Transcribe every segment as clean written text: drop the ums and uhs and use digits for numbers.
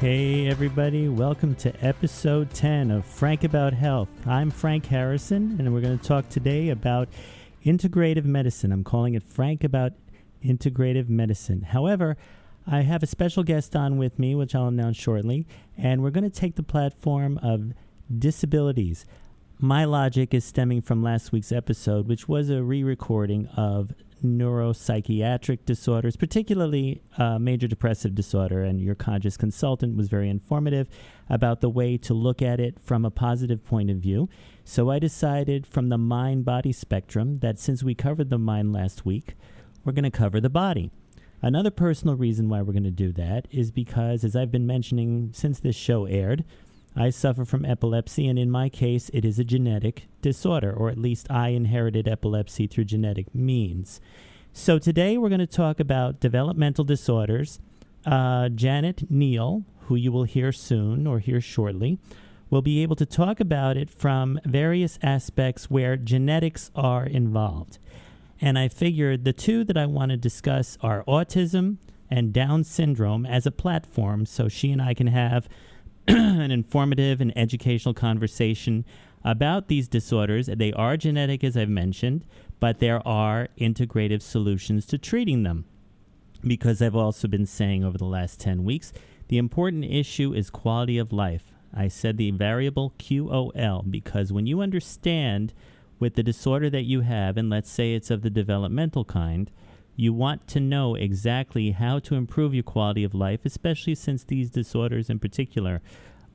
Hey everybody, welcome to episode 10 of Frank About Health. I'm Frank Harrison, and we're going to talk today about integrative medicine. I'm calling it Frank About Integrative Medicine. However, I have a special guest on with me, which I'll announce shortly, and we're going to take the platform of disabilities. My logic is stemming from last week's episode, which was a re-recording of neuropsychiatric disorders, particularly major depressive disorder, and your conscious consultant was very informative about the way to look at it from a positive point of view. So I decided from the mind-body spectrum that since we covered the mind last week, we're going to cover the body. Another personal reason why we're going to do that is because, as I've been mentioning since this show aired, I suffer from epilepsy, and in my case, it is a genetic disorder, or at least I inherited epilepsy through genetic means. So today we're going to talk about developmental disorders. Janet Neal, who you will hear soon or hear shortly, will be able to talk about it from various aspects where genetics are involved. And I figured the two that I want to discuss are autism and Down syndrome as a platform, so she and I can have an informative and educational conversation about these disorders. They are genetic, as I've mentioned, but there are integrative solutions to treating them. Because I've also been saying over the last 10 weeks, the important issue is quality of life. I said the variable QOL because when you understand with the disorder that you have, and let's say it's of the developmental kind, you want to know exactly how to improve your quality of life, especially since these disorders in particular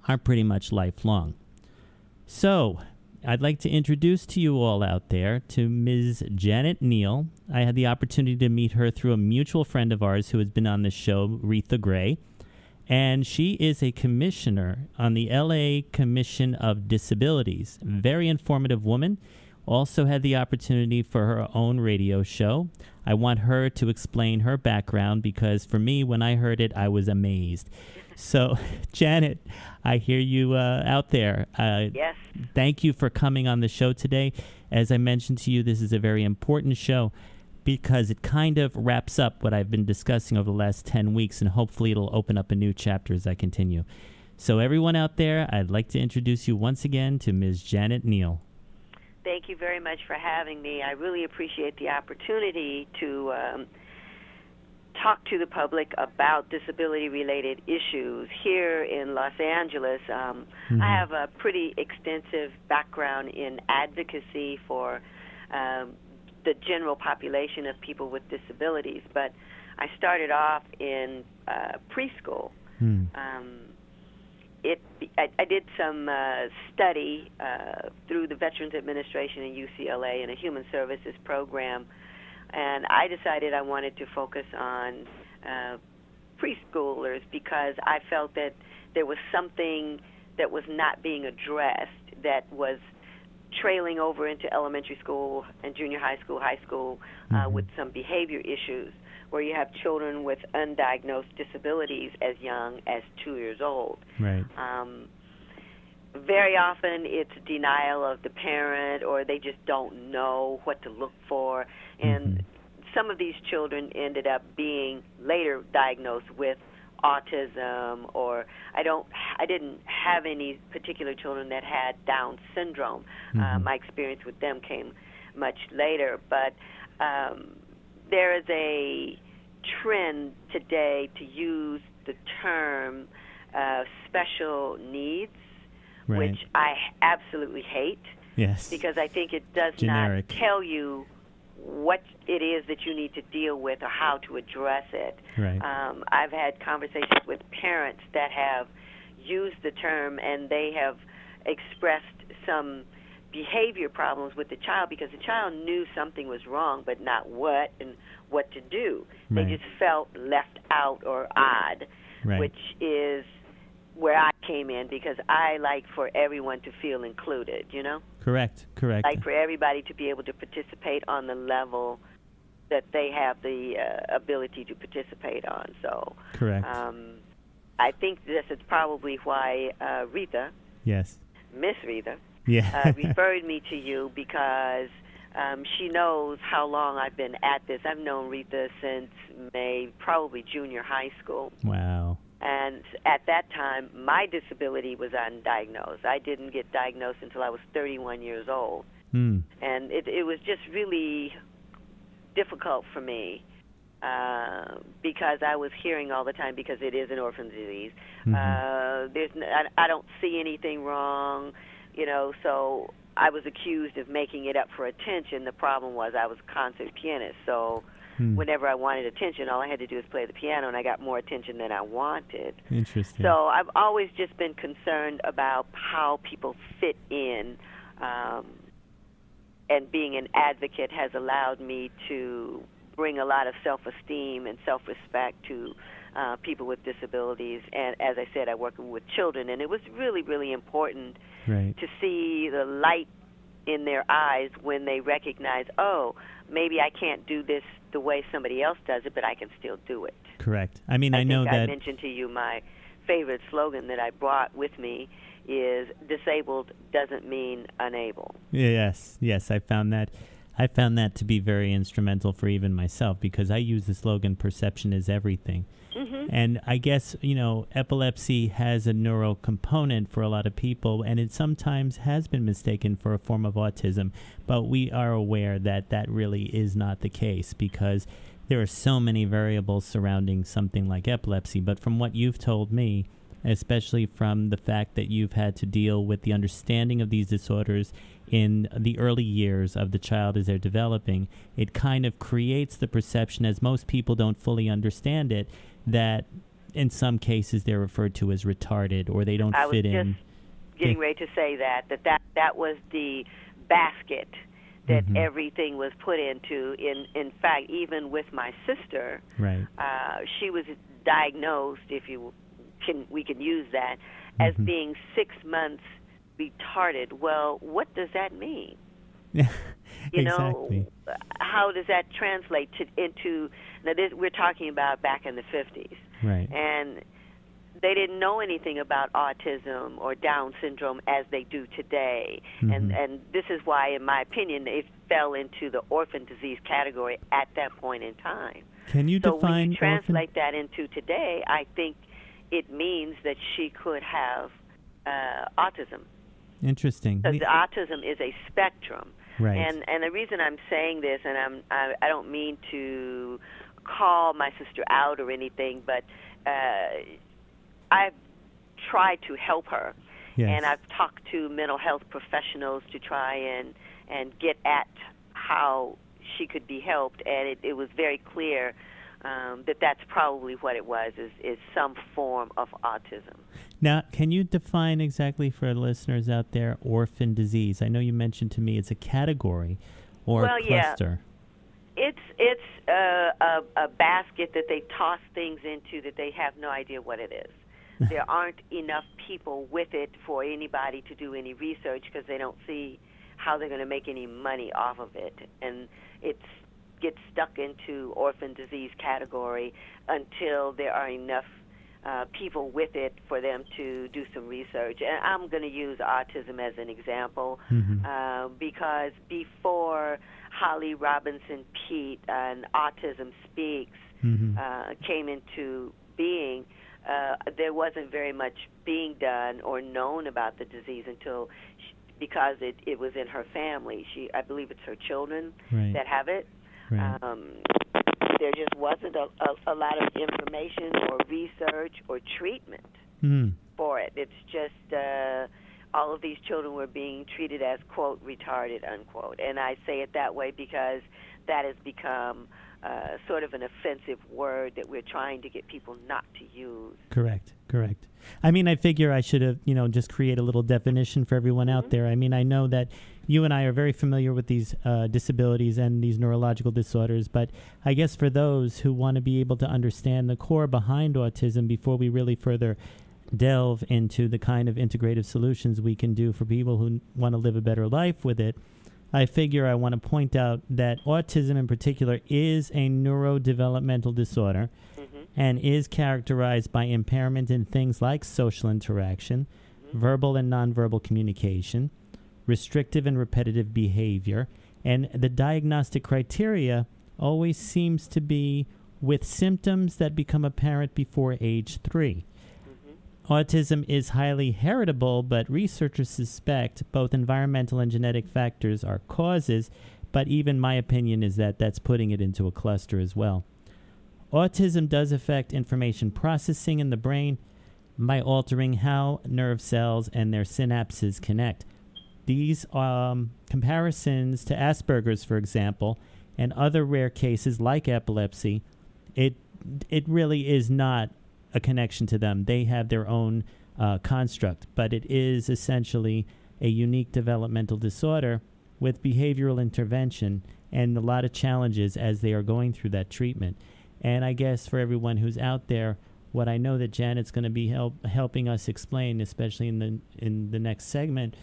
are pretty much lifelong. So, I'd like to introduce to you all out there to Ms. Janet Neal. I had the opportunity to meet her through a mutual friend of ours who has been on the show, Retha Gray, and she is a commissioner on the LA Commission of Disabilities. Very informative woman. Also had the opportunity for her own radio show. I want her to explain her background because for me, when I heard it, I was amazed. So, Janet, I hear you out there. Yes. Thank you for coming on the show today. As I mentioned to you, this is a very important show because it kind of wraps up what I've been discussing over the last 10 weeks, and hopefully it'll open up a new chapter as I continue. So, everyone out there, I'd like to introduce you once again to Ms. Janet Neal. Thank you very much for having me. I really appreciate the opportunity to talk to the public about disability-related issues. Here in Los Angeles, I have a pretty extensive background in advocacy for the general population of people with disabilities, but I started off in preschool. I did some study through the Veterans Administration and UCLA in a human services program, and I decided I wanted to focus on preschoolers because I felt that there was something that was not being addressed that was trailing over into elementary school and junior high school with some behavior issues, where you have children with undiagnosed disabilities as young as 2 years old. Right. Very often it's denial of the parent, or they just don't know what to look for. And some of these children ended up being later diagnosed with autism, or I didn't have any particular children that had Down syndrome. My experience with them came much later, but there is a trend today to use the term special needs, which I absolutely hate. Yes. Because I think it does Generic. not tell you what it is that you need to deal with or how to address it. Right. I've had conversations with parents that have used the term, and they have expressed some behavior problems with the child because the child knew something was wrong, but not what and what to do. Right. They just felt left out or odd, which is where I came in, because I like for everyone to feel included, you know? Correct. Like for everybody to be able to participate on the level that they have the ability to participate on. So, correct. I think this is probably why Retha, Miss Retha, referred me to you, because she knows how long I've been at this. I've known Retha since probably junior high school. Wow. And at that time, my disability was undiagnosed. I didn't get diagnosed until I was 31 years old. Mm. And it was just really difficult for me because I was hearing all the time, because it is an orphan disease. Mm-hmm. I don't see anything wrong, so I was accused of making it up for attention. The problem was I was a concert pianist, so whenever I wanted attention, all I had to do was play the piano, and I got more attention than I wanted. Interesting. So I've always just been concerned about how people fit in, and being an advocate has allowed me to bring a lot of self-esteem and self-respect to people with disabilities. And as I said, I work with children, and it was really, really important to see the light in their eyes when they recognize, oh, maybe I can't do this the way somebody else does it, but I can still do it. Correct. I mean, I know that I mentioned to you my favorite slogan that I brought with me is disabled doesn't mean unable. Yes, I found that to be very instrumental for even myself, because I use the slogan, perception is everything. Mm-hmm. And I guess, epilepsy has a neural component for a lot of people, and it sometimes has been mistaken for a form of autism, but we are aware that that really is not the case, because there are so many variables surrounding something like epilepsy. But from what you've told me, especially from the fact that you've had to deal with the understanding of these disorders in the early years of the child as they're developing, it kind of creates the perception, as most people don't fully understand it, that in some cases they're referred to as retarded, or they don't fit in. I was just getting ready to say that was the basket that everything was put into. In fact, even with my sister, she was diagnosed, we can use that, as being 6 months retarded. Well, what does that mean? Exactly. How does that translate into, now we're talking about back in the 50s. Right. And they didn't know anything about autism or Down syndrome as they do today. And this is why, in my opinion, it fell into the orphan disease category at that point in time. Can you define when you translate that into today, I think it means that she could have autism. Interesting. Because autism is a spectrum. Right. And the reason I'm saying this, and I don't mean to call my sister out or anything, but I've tried to help her. Yes. And I've talked to mental health professionals to try and get at how she could be helped, and it was very clear that's probably what it was, is some form of autism. Now, can you define exactly for listeners out there orphan disease? I know you mentioned to me it's a category or a cluster. Yeah. It's a basket that they toss things into that they have no idea what it is. There aren't enough people with it for anybody to do any research, because they don't see how they're going to make any money off of it. And it's gets stuck into orphan disease category until there are enough people with it for them to do some research. And I'm going to use autism as an example because before Holly Robinson Peete and Autism Speaks came into being, there wasn't very much being done or known about the disease until because it was in her family. I believe it's her children that have it. Right. There just wasn't a lot of information or research or treatment for it. It's just all of these children were being treated as, quote, retarded, unquote. And I say it that way because that has become sort of an offensive word that we're trying to get people not to use. Correct. I mean, I figure I should have, just create a little definition for everyone out there. I mean, I know that you and I are very familiar with these disabilities and these neurological disorders, but I guess for those who want to be able to understand the core behind autism before we really further delve into the kind of integrative solutions we can do for people who want to live a better life with it, I figure I want to point out that autism in particular is a neurodevelopmental disorder and is characterized by impairment in things like social interaction, verbal and nonverbal communication, restrictive and repetitive behavior, and the diagnostic criteria always seems to be with symptoms that become apparent before age 3. Autism is highly heritable, but researchers suspect both environmental and genetic factors are causes, but even my opinion is that that's putting it into a cluster as well. Autism does affect information processing in the brain by altering how nerve cells and their synapses connect. These comparisons to Asperger's, for example, and other rare cases like epilepsy, it really is not a connection to them. They have their own construct, but it is essentially a unique developmental disorder with behavioral intervention and a lot of challenges as they are going through that treatment. And I guess for everyone who's out there, what I know that Janet's going to be helping us explain, especially in the next segment,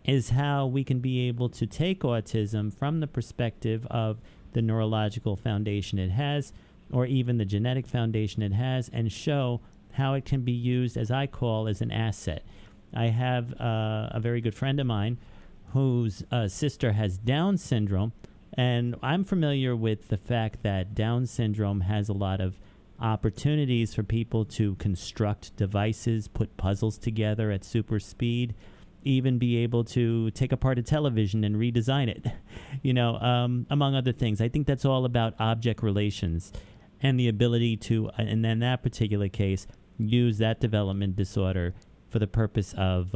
is how we can be able to take autism from the perspective of the neurological foundation it has, or even the genetic foundation it has, and show how it can be used, as I call, as an asset. I have a very good friend of mine whose sister has Down syndrome, and I'm familiar with the fact that Down syndrome has a lot of opportunities for people to construct devices, put puzzles together at super speed, even be able to take apart a television and redesign it, among other things. I think that's all about object relations and the ability to, and in that particular case, use that development disorder for the purpose of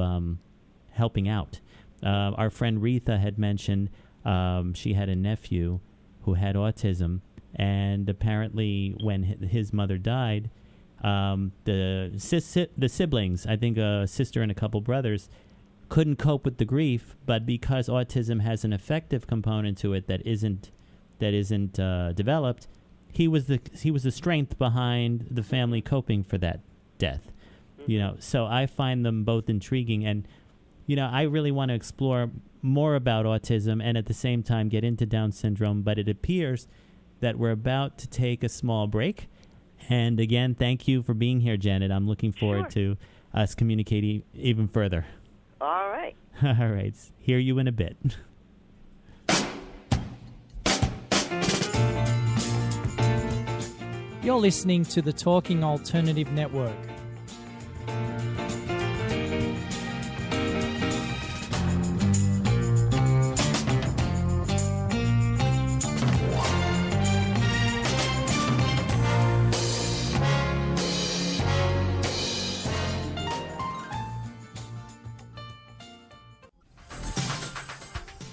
helping out. Our friend Retha had mentioned she had a nephew who had autism, and apparently when his mother died, the siblings, I think a sister and a couple brothers, couldn't cope with the grief, but because autism has an affective component to it that isn't developed, he was the strength behind the family coping for that death. So I find them both intriguing, and I really want to explore more about autism and at the same time get into Down syndrome, but it appears that we're about to take a small break. And again, thank you for being here, Janet. I'm looking forward to us communicating even further. All right. All right. Hear you in a bit. You're listening to the Talking Alternative Network.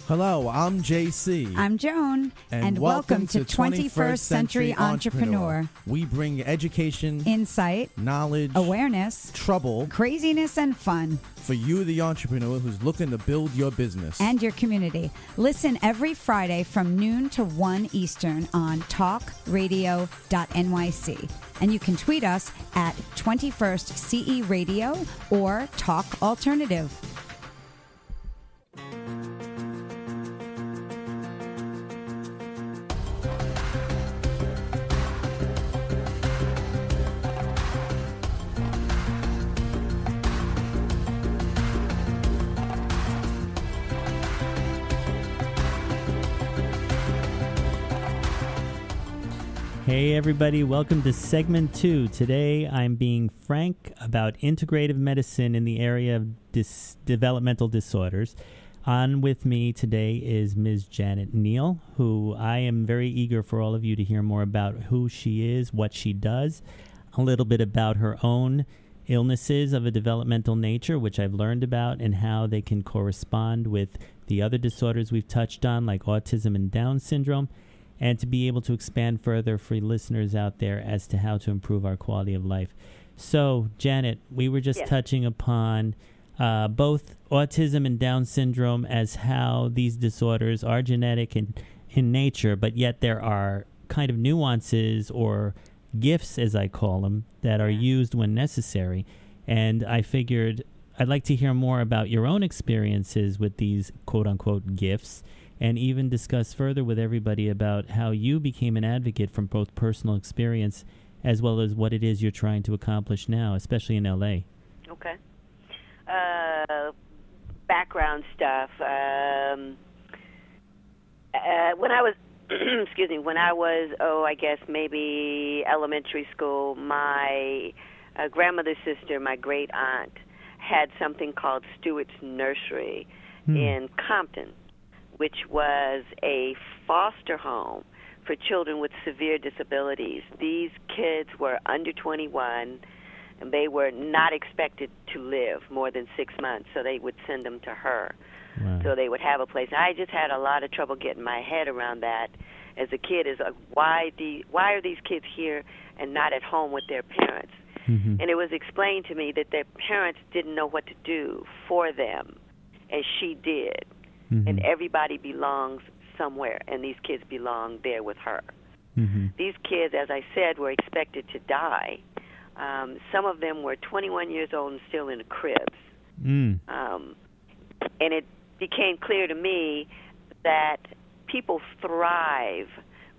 Hello, I'm JC. I'm Joan. And welcome to 21st Century Entrepreneur. We bring education, insight, knowledge, awareness, trouble, craziness, and fun for you, the entrepreneur who's looking to build your business and your community. Listen every Friday from noon to 1 Eastern on talkradio.nyc. And you can tweet us at 21st CE Radio or Talk Alternative. Hey everybody, welcome to segment 2. Today I'm being frank about integrative medicine in the area of developmental disorders. On with me today is Ms. Janet Neal, who I am very eager for all of you to hear more about who she is, what she does, a little bit about her own illnesses of a developmental nature, which I've learned about, and how they can correspond with the other disorders we've touched on, like autism and Down syndrome, and to be able to expand further for listeners out there as to how to improve our quality of life. So, Janet, we were just touching upon both autism and Down syndrome as how these disorders are genetic in nature, but yet there are kind of nuances or gifts, as I call them, that are used when necessary. And I figured I'd like to hear more about your own experiences with these quote-unquote gifts, and even discuss further with everybody about how you became an advocate from both personal experience as well as what it is you're trying to accomplish now, especially in L.A. Okay. Background stuff. When I was, when I was, I guess maybe elementary school, my grandmother's sister, my great aunt, had something called Stewart's Nursery in Compton, which was a foster home for children with severe disabilities. These kids were under 21, and they were not expected to live more than 6 months, so they would send them to her. Wow. So they would have a place. I just had a lot of trouble getting my head around that as a kid. Is like, why are these kids here and not at home with their parents? Mm-hmm. And it was explained to me that their parents didn't know what to do for them, and she did. Mm-hmm. And everybody belongs somewhere, and these kids belong there with her. Mm-hmm. These kids, as I said, were expected to die. Some of them were 21 years old and still in the cribs. Mm. And it became clear to me that people thrive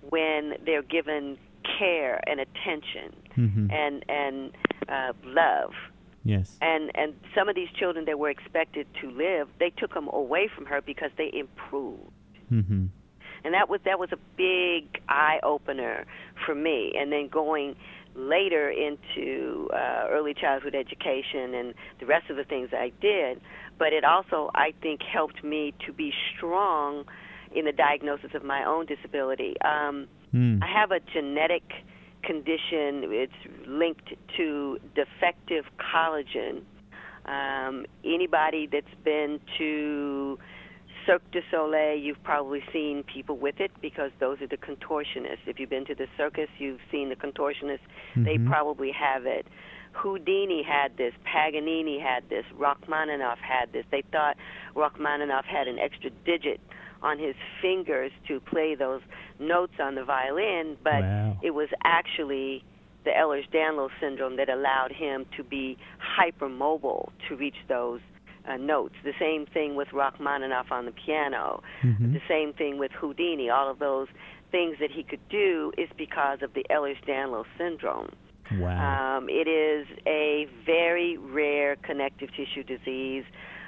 when they're given care and attention Mm-hmm. and love. Yes. And some of these children that were expected to live, they took them away from her because they improved. Mm-hmm. And that was a big eye opener for me. And then going later into early childhood education and the rest of the things I did, but it also, I think, helped me to be strong in the diagnosis of my own disability. I have a genetic condition. It's linked to defective collagen. Anybody that's been to Cirque du Soleil, you've probably seen people with it because those are the contortionists. If you've been to the circus, you've seen the contortionists. Mm-hmm. They probably have it. Houdini had this. Paganini had this. Rachmaninoff had this. They thought Rachmaninoff had an extra digit on his fingers to play those notes on the violin, but Wow. it was actually the Ehlers-Danlos syndrome that allowed him to be hypermobile to reach those notes. The same thing with Rachmaninoff on the piano. Mm-hmm. The same thing with Houdini. All of those things that he could do is because of the Ehlers-Danlos syndrome. Wow. It is a very rare connective tissue disease.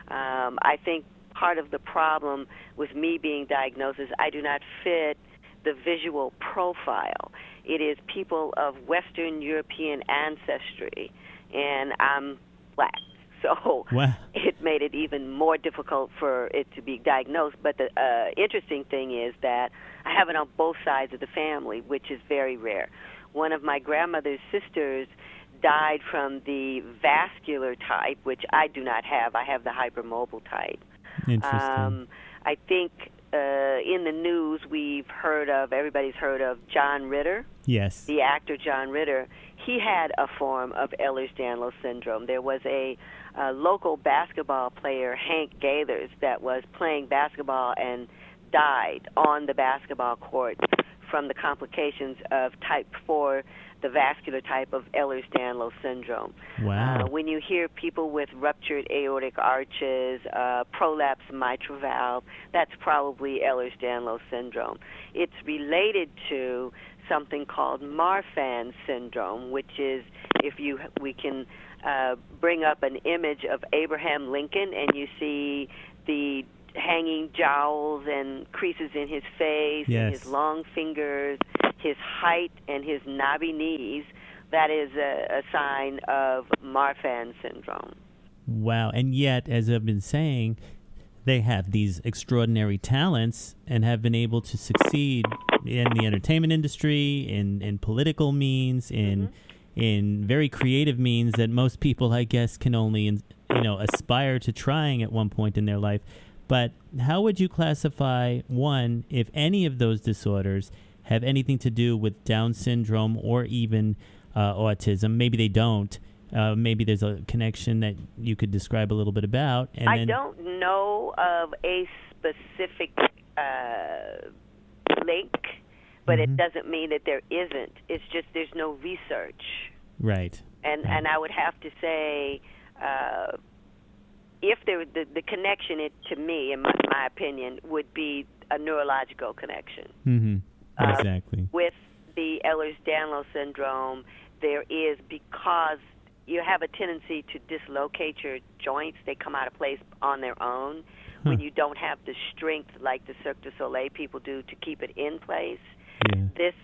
I think part of the problem with me being diagnosed is I do not fit the visual profile. It is people of Western European ancestry, and I'm black. So Wow. it made it even more difficult for it to be diagnosed. But the interesting thing is that I have it on both sides of the family, which is very rare. One of my grandmother's sisters died from the vascular type, which I do not have. I have the hypermobile type. Interesting. I think in the news everybody's heard of John Ritter, Yes. the actor John Ritter. He had a form of Ehlers-Danlos syndrome. There was a local basketball player, Hank Gathers, that was playing basketball and died on the basketball court from the complications of type 4, the vascular type of Ehlers-Danlos syndrome. Wow. When you hear people with ruptured aortic arches, prolapsed mitral valve, that's probably Ehlers-Danlos syndrome. It's related to something called Marfan syndrome, which is we can bring up an image of Abraham Lincoln and you see the hanging jowls and creases in his face, Yes. and his long fingers, his height, and his knobby knees. That is a sign of Marfan syndrome. Wow. And yet, as I've been saying, they have these extraordinary talents and have been able to succeed in the entertainment industry, in political means, in very creative means that most people, I guess, can only aspire to trying at one point in their life. But how would you classify, one, if any of those disorders have anything to do with Down syndrome or even autism? Maybe they don't. Maybe there's a connection that you could describe a little bit about. And I don't know of a specific link, but it doesn't mean that there isn't. It's just there's no research. Right. And I would have to say, if there the connection, to me, in my opinion, would be a neurological connection. Mm-hmm. Exactly. With the Ehlers-Danlos syndrome, there is, because you have a tendency to dislocate your joints. They come out of place on their own when you don't have the strength like the Cirque du Soleil people do to keep it in place. Yeah. This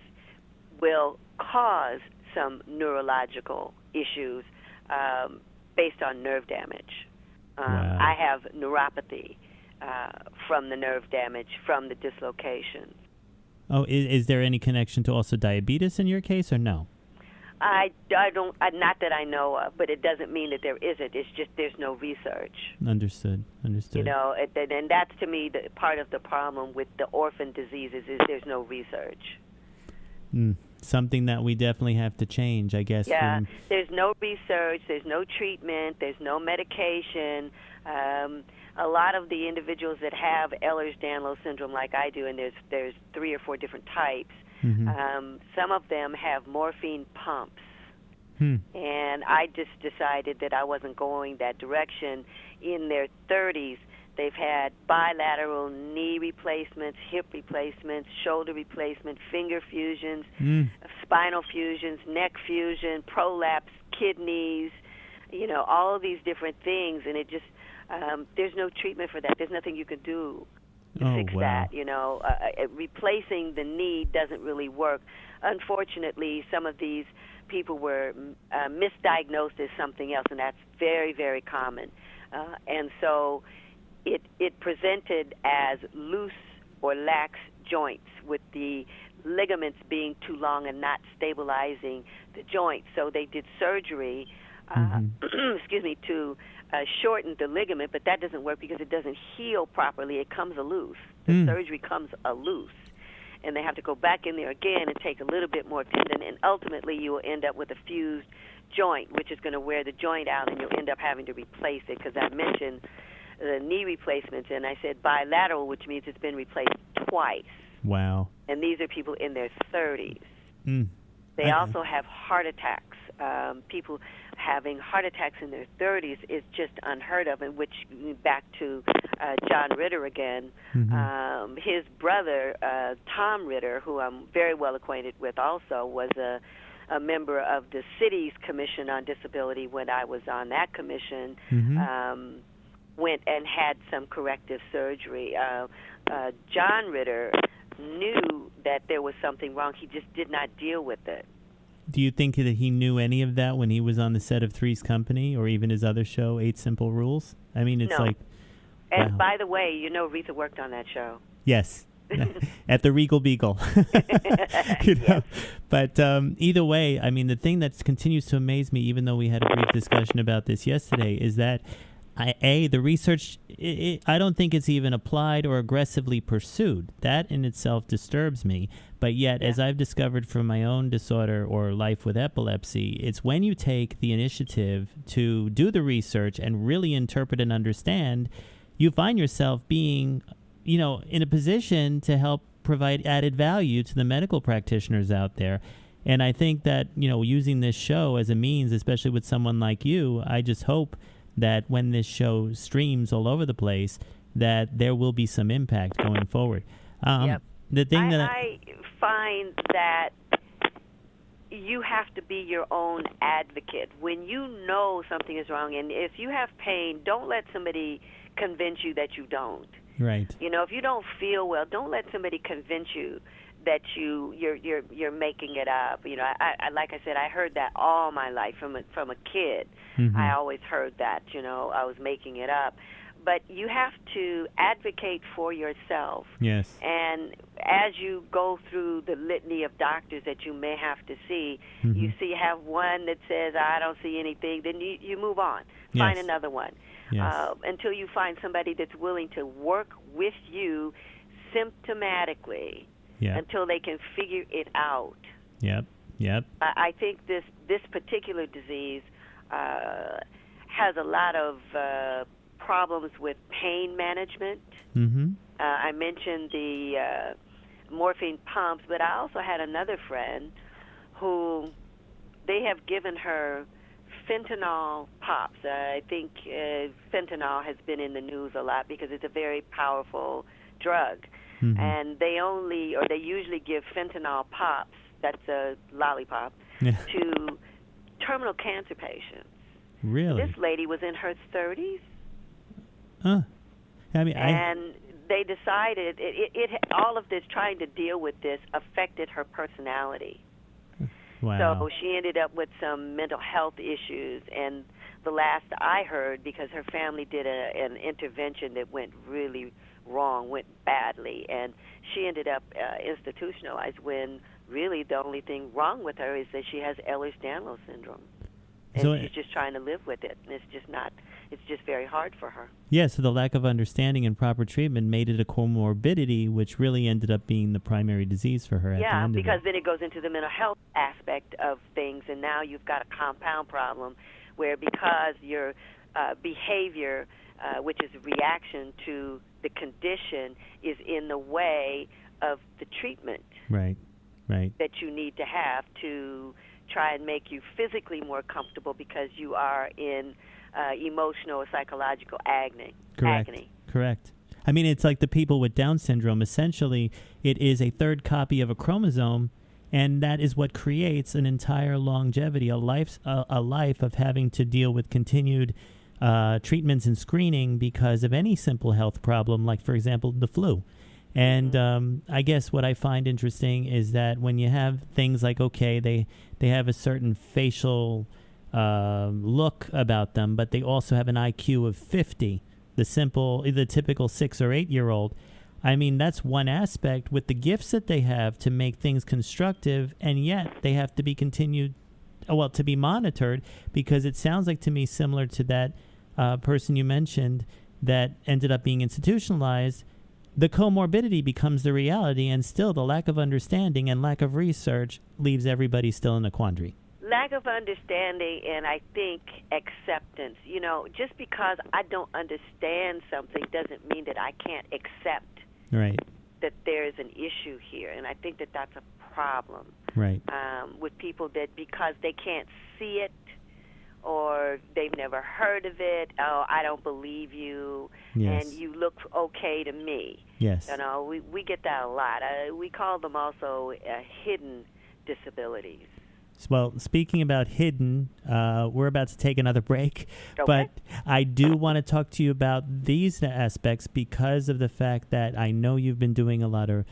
will cause some neurological issues based on nerve damage. Wow. I have neuropathy from the nerve damage from the dislocation. Oh, is there any connection to also diabetes in your case, or no? I don't, not that I know of, but it doesn't mean that there isn't. It's just there's no research. Understood. You know, and that's to me the part of the problem with the orphan diseases is there's no research. Something that we definitely have to change, I guess. Yeah, there's no research, there's no treatment, there's no medication. A lot of the individuals that have Ehlers-Danlos syndrome like I do, and there's 3 or 4 different types, some of them have morphine pumps. And I just decided that I wasn't going that direction. In their 30s, they've had bilateral knee replacements, hip replacements, shoulder replacement, finger fusions, spinal fusions, neck fusion, prolapse, kidneys, you know, all of these different things. And it just, there's no treatment for that. There's nothing you can do to fix that, you know. Replacing the knee doesn't really work. Unfortunately, some of these people were misdiagnosed as something else, and that's very, very common. And so it presented as loose or lax joints with the ligaments being too long and not stabilizing the joint. So they did surgery, excuse me, to shorten the ligament, but that doesn't work because it doesn't heal properly. It comes loose. The surgery comes loose. And they have to go back in there again and take a little bit more tendon, and ultimately you will end up with a fused joint, which is going to wear the joint out, and you'll end up having to replace it, because I mentioned the knee replacements, and I said bilateral, which means it's been replaced twice. Wow. And these are people in their 30s. They also have heart attacks. People having heart attacks in their 30s is just unheard of, and which, back to John Ritter again, his brother, Tom Ritter, who I'm very well acquainted with also, was a member of the city's Commission on Disability when I was on that commission, went and had some corrective surgery. John Ritter knew that there was something wrong. He just did not deal with it. Do you think that he knew any of that when he was on the set of Three's Company, or even his other show, 8 Simple Rules? I mean, it's like... And wow. by the way, you know Aretha worked on that show. Yes. At the Regal Beagle. You know? Yes. But either way, I mean, the thing that continues to amaze me, even though we had a brief discussion about this yesterday, is that the research, I don't think it's even applied or aggressively pursued. That in itself disturbs me. But yet, as I've discovered from my own disorder or life with epilepsy, it's when you take the initiative to do the research and really interpret and understand, you find yourself being, you know, in a position to help provide added value to the medical practitioners out there. And I think that, you know, using this show as a means, especially with someone like you, I just hope that when this show streams all over the place, that there will be some impact going forward. The thing that I find that you have to be your own advocate. When you know something is wrong, and if you have pain, don't let somebody convince you that you don't. Right. You know, if you don't feel well, don't let somebody convince you that you're making it up. You know, I like I said, I heard that all my life from a kid. I always heard that, you know, I was making it up. But you have to advocate for yourself. Yes. And as you go through the litany of doctors that you may have to see, you have one that says, I don't see anything, then you move on. Find another one. Yes. Until you find somebody that's willing to work with you symptomatically until they can figure it out. Yep. I think this particular disease has a lot of problems with pain management. I mentioned the morphine pumps, but I also had another friend who they have given her fentanyl pops. I think fentanyl has been in the news a lot because it's a very powerful drug. And they usually give fentanyl pops, that's a lollipop, to terminal cancer patients. Really? This lady was in her 30s. I mean, and they decided all of this trying to deal with this affected her personality. Wow. So she ended up with some mental health issues, and the last I heard, because her family did an intervention that went really wrong, went badly, and she ended up institutionalized when really the only thing wrong with her is that she has Ehlers-Danlos syndrome. And So she's just trying to live with it, and it's just very hard for her. Yeah, so the lack of understanding and proper treatment made it a comorbidity, which really ended up being the primary disease for her at the Yeah, end because of it. then it goes into the mental health aspect of things, and now you've got a compound problem where because your behavior, which is a reaction to the condition, is in the way of the treatment Right. that you need to have to try and make you physically more comfortable because you are in emotional or psychological agony. Correct. I mean, it's like the people with Down syndrome. Essentially, it is a third copy of a chromosome, and that is what creates an entire longevity, a life of having to deal with continued treatments and screening because of any simple health problem, like, for example, the flu. And I guess what I find interesting is that when you have things like, okay, they have a certain facial look about them, but they also have an IQ of 50, the typical 6 or 8 year old. I mean, that's one aspect with the gifts that they have to make things constructive, and yet they have to be to be monitored, because it sounds like to me similar to that person you mentioned that ended up being institutionalized. The comorbidity becomes the reality, and still the lack of understanding and lack of research leaves everybody still in a quandary. Lack of understanding, and I think acceptance. You know, just because I don't understand something doesn't mean that I can't accept Right. that there's an issue here, and I think that that's a problem. Right. With people that because they can't see it or they've never heard of it, oh, I don't believe you, Yes. and you look okay to me. Yes. You know, we get that a lot. We call them also hidden disabilities. Well, speaking about hidden, we're about to take another break, Okay. but I do want to talk to you about these aspects because of the fact that I know you've been doing a lot of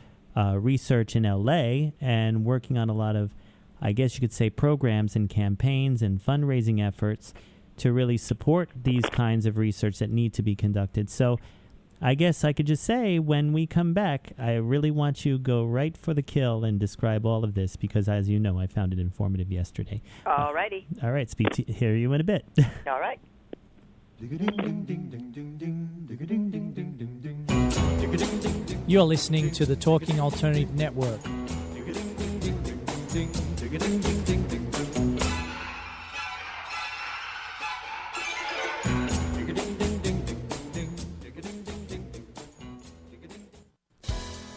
research in LA and working on a lot of, I guess you could say, programs and campaigns and fundraising efforts to really support these kinds of research that need to be conducted. So I guess I could just say when we come back, I really want you to go right for the kill and describe all of this because, as you know, I found it informative yesterday. All righty. All right, hear you in a bit. All right. You're listening to the Talking Alternative Network.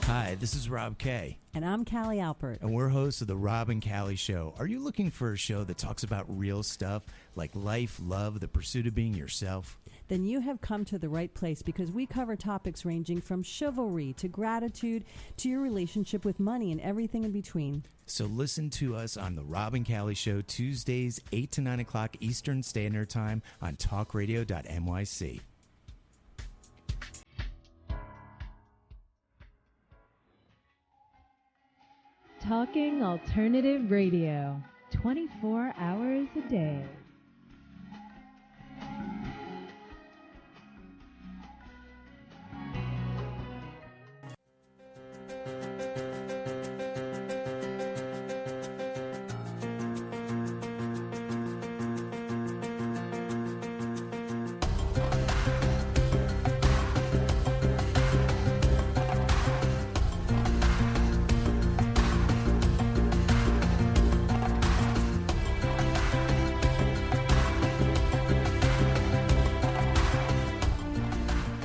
Hi, this is Rob Kay, And I'm Callie Alpert. and we're hosts of The Rob and Callie Show. Are you looking for a show that talks about real stuff like life, love, the pursuit of being yourself? Then you have come to the right place because we cover topics ranging from chivalry to gratitude to your relationship with money and everything in between. So listen to us on The Rob and Callie Show Tuesdays, 8 to 9 o'clock Eastern Standard Time on talkradio.nyc. Talking Alternative Radio, 24 hours a day.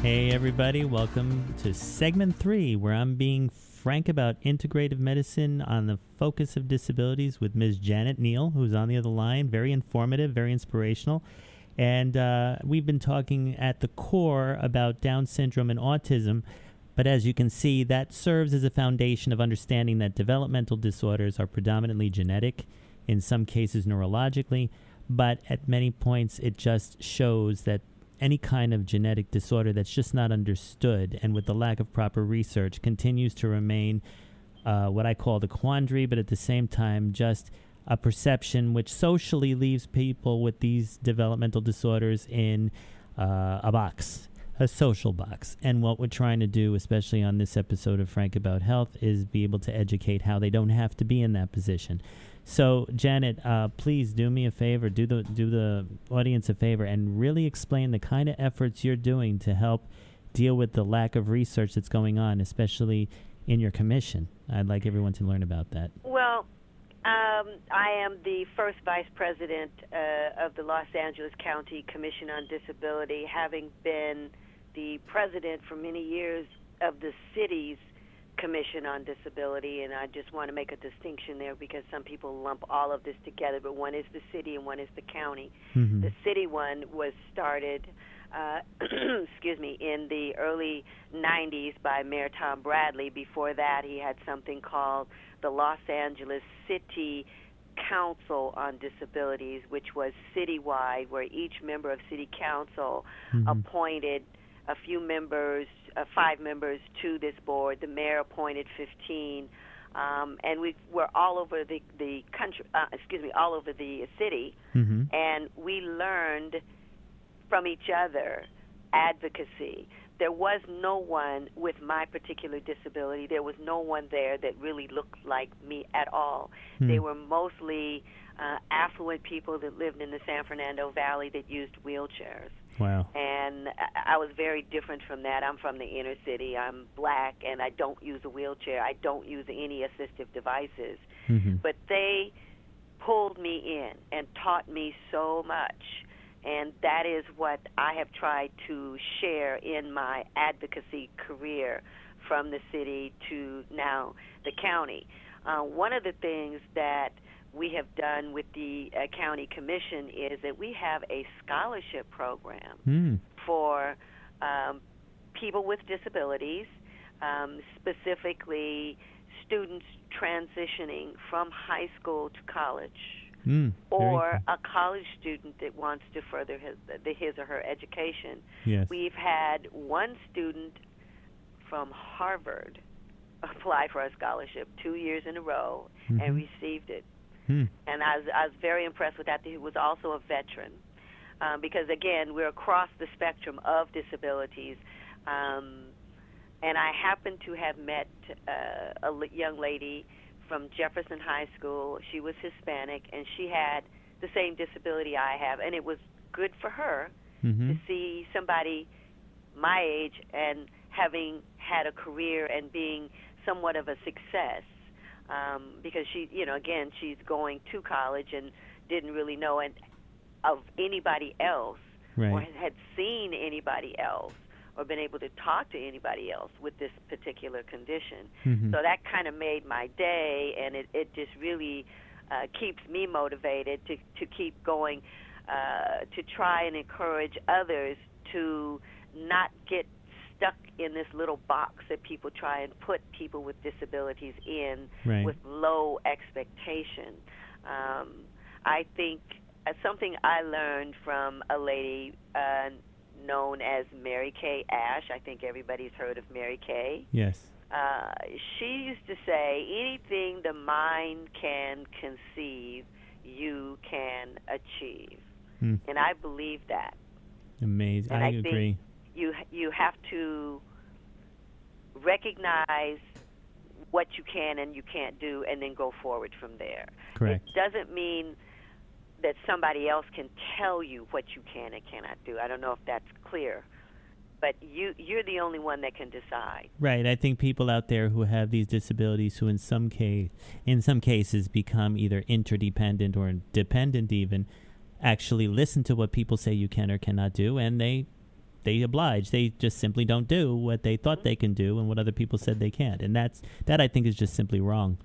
Hey everybody, welcome to segment 3 where I'm being frank about integrative medicine on the focus of disabilities with Ms. Janet Neal, who's on the other line. Very informative, very inspirational. And we've been talking at the core about Down syndrome and autism, but as you can see, that serves as a foundation of understanding that developmental disorders are predominantly genetic, in some cases neurologically, but at many points it just shows that any kind of genetic disorder that's just not understood and with the lack of proper research continues to remain what I call the quandary, but at the same time just a perception which socially leaves people with these developmental disorders in a box, a social box. And what we're trying to do, especially on this episode of Frank About Health, is be able to educate how they don't have to be in that position. So, Janet, please do me a favor, do the audience a favor, and really explain the kind of efforts you're doing to help deal with the lack of research that's going on, especially in your commission. I'd like everyone to learn about that. Well, I am the first vice president of the Los Angeles County Commission on Disability, having been the president for many years of the city's Commission on Disability, and I just want to make a distinction there because some people lump all of this together, but one is the city and one is the county. Mm-hmm. The city one was started in the early 90s by Mayor Tom Bradley. Before that, he had something called the Los Angeles City Council on Disabilities, which was citywide, where each member of city council appointed a few members, 5 members to this board. The mayor appointed 15, and we were all over the country. All over the city, and we learned from each other advocacy. There was no one with my particular disability. There was no one there that really looked like me at all. They were mostly affluent people that lived in the San Fernando Valley that used wheelchairs. Wow. And I was very different from that. I'm from the inner city. I'm black, and I don't use a wheelchair. I don't use any assistive devices. But they pulled me in and taught me so much. And that is what I have tried to share in my advocacy career from the city to now the county. One of the things that we have done with the county commission is that we have a scholarship program for people with disabilities, specifically students transitioning from high school to college, or a college student that wants to further his or her education. Yes. We've had one student from Harvard apply for a scholarship 2 years in a row and received it. And I was very impressed with that. He was also a veteran because, again, we're across the spectrum of disabilities. And I happened to have met a young lady from Jefferson High School. She was Hispanic, and she had the same disability I have. And it was good for her to see somebody my age and having had a career and being somewhat of a success. Because she, again, she's going to college and didn't really know of anybody else, or had seen anybody else, or been able to talk to anybody else with this particular condition. So that kind of made my day, and it just really keeps me motivated to keep going, to try and encourage others to not get stuck in this little box that people try and put people with disabilities in with low expectation. I think something I learned from a lady known as Mary Kay Ash. I think everybody's heard of Mary Kay. Yes. She used to say, anything the mind can conceive, you can achieve. And I believe that. Amazing. And I think agree. you have to recognize what you can and you can't do, and then go forward from there. Correct. It doesn't mean that somebody else can tell you what you can and cannot do. I don't know if that's clear, but you're the only one that can decide. Right. I think people out there who have these disabilities, who in some cases become either interdependent or dependent even, actually listen to what people say you can or cannot do, and they oblige. They just simply don't do what they thought they can do and what other people said they can't. And that I think is just simply wrong.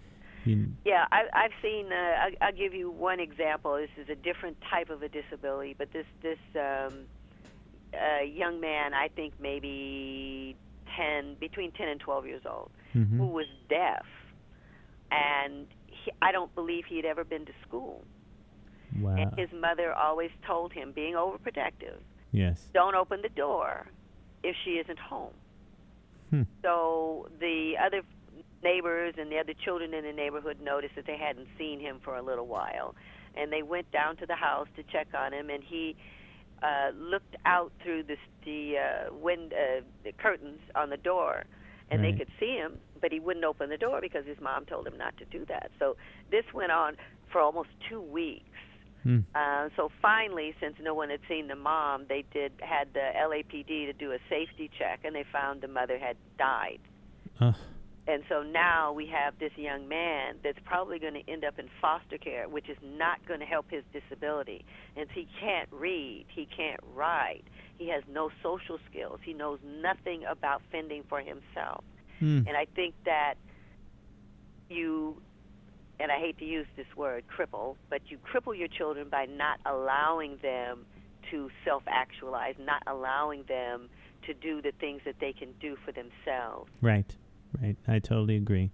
Yeah, I've seen. I'll give you one example. This is a different type of a disability, but this young man, I think maybe between 10 and 12 years old, who was deaf, and I don't believe he had ever been to school. Wow. And his mother always told him, being overprotective, yes, don't open the door if she isn't home. So the other neighbors and the other children in the neighborhood noticed that they hadn't seen him for a little while. And they went down to the house to check on him, and he looked out through the curtains on the door, and Right. they could see him, but he wouldn't open the door because his mom told him not to do that. So this went on for almost 2 weeks. So finally, since no one had seen the mom, they had the LAPD to do a safety check, and they found the mother had died. Ugh. And so now we have this young man that's probably going to end up in foster care, which is not going to help his disability. And he can't read, he can't write, he has no social skills, he knows nothing about fending for himself. And I think that you, and I hate to use this word, cripple, but you cripple your children by not allowing them to self-actualize, not allowing them to do the things that they can do for themselves. Right. I totally agree.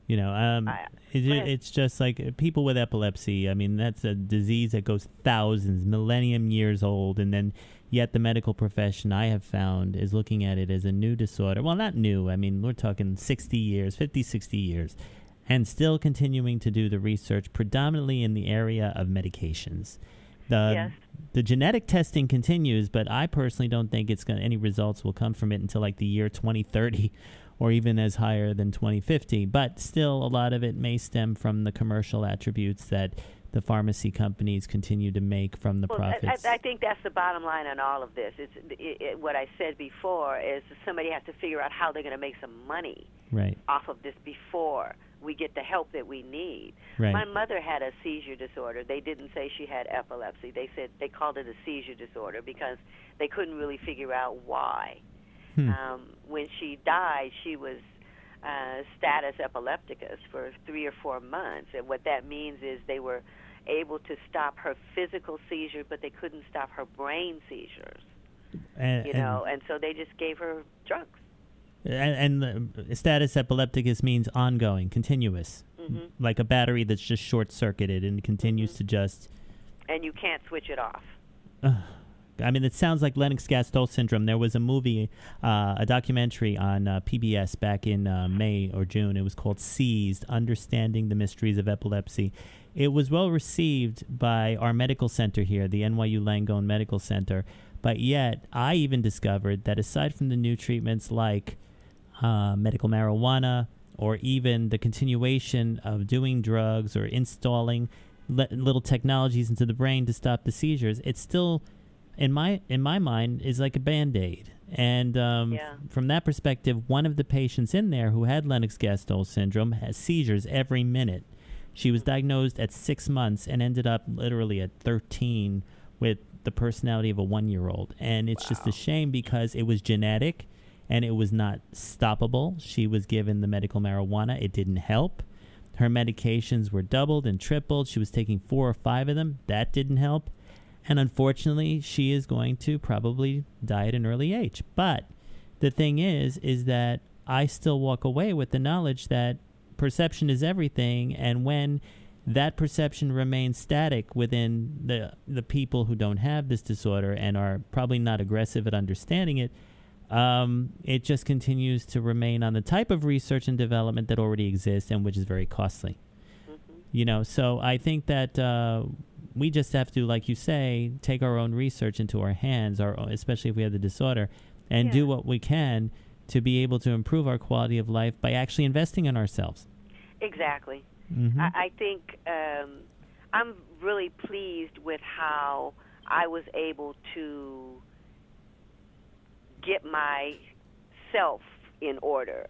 You know, it's just like people with epilepsy. I mean, that's a disease that goes thousands, millennium years old, and then yet the medical profession, I have found, is looking at it as a new disorder. Well, not new. I mean, we're talking 60 years, 50, 60 years, and still continuing to do the research predominantly in the area of medications. The genetic testing continues, but I personally don't think any results will come from it until like the year 2030. Or even as higher than 2050. But still, a lot of it may stem from the commercial attributes that the pharmacy companies continue to make from the profits. I think that's the bottom line on all of this. What I said before is somebody has to figure out how they're going to make some money off of this before we get the help that we need. Right. My mother had a seizure disorder. They didn't say she had epilepsy. They called it a seizure disorder because they couldn't really figure out why. When she died, she was status epilepticus for 3 or 4 months. And what that means is they were able to stop her physical seizure, but they couldn't stop her brain seizures. And so they just gave her drugs. And the status epilepticus means ongoing, continuous, like a battery that's just short-circuited and continues to just... And you can't switch it off. I mean, it sounds like Lennox-Gastaut syndrome. There was a movie, a documentary on PBS back in May or June. It was called Seized, Understanding the Mysteries of Epilepsy. It was well received by our medical center here, the NYU Langone Medical Center. But yet, I even discovered that aside from the new treatments like medical marijuana or even the continuation of doing drugs or installing little technologies into the brain to stop the seizures, it's still... in my mind, is like a Band-Aid. And from that perspective, one of the patients in there who had Lennox-Gastaut syndrome has seizures every minute. She was diagnosed at 6 months and ended up literally at 13 with the personality of a 1-year-old. And it's just a shame because it was genetic and it was not stoppable. She was given the medical marijuana. It didn't help. Her medications were doubled and tripled. She was taking 4 or 5 of them. That didn't help. And unfortunately, she is going to probably die at an early age. But the thing is that I still walk away with the knowledge that perception is everything. And when that perception remains static within the people who don't have this disorder and are probably not aggressive at understanding it, it just continues to remain on the type of research and development that already exists and which is very costly. So I think that... we just have to, like you say, take our own research into our hands, especially if we have the disorder, and do what we can to be able to improve our quality of life by actually investing in ourselves. Exactly. I think I'm really pleased with how I was able to get myself in order.